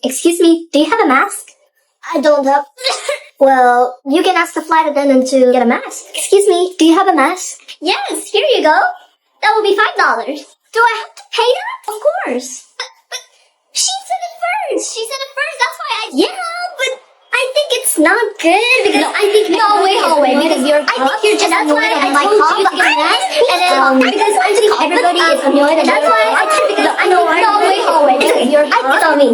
Excuse me, do you have a mask? I don't have. Well, you can ask the flight attendant to get a mask. Excuse me, do you have a mask? Yes, here you go. That will be $5. Do I have to pay that? Of course. But she said it first. She said it first. That's why I. Yeah, but I think it's not good because I think No, wait, because you're. I think you're just that's why annoyed I at my told call, you to but get a mask. And then because I think everybody is annoyed at That's why I told you. I know. No, wait, It's okay. because you're. I tell me.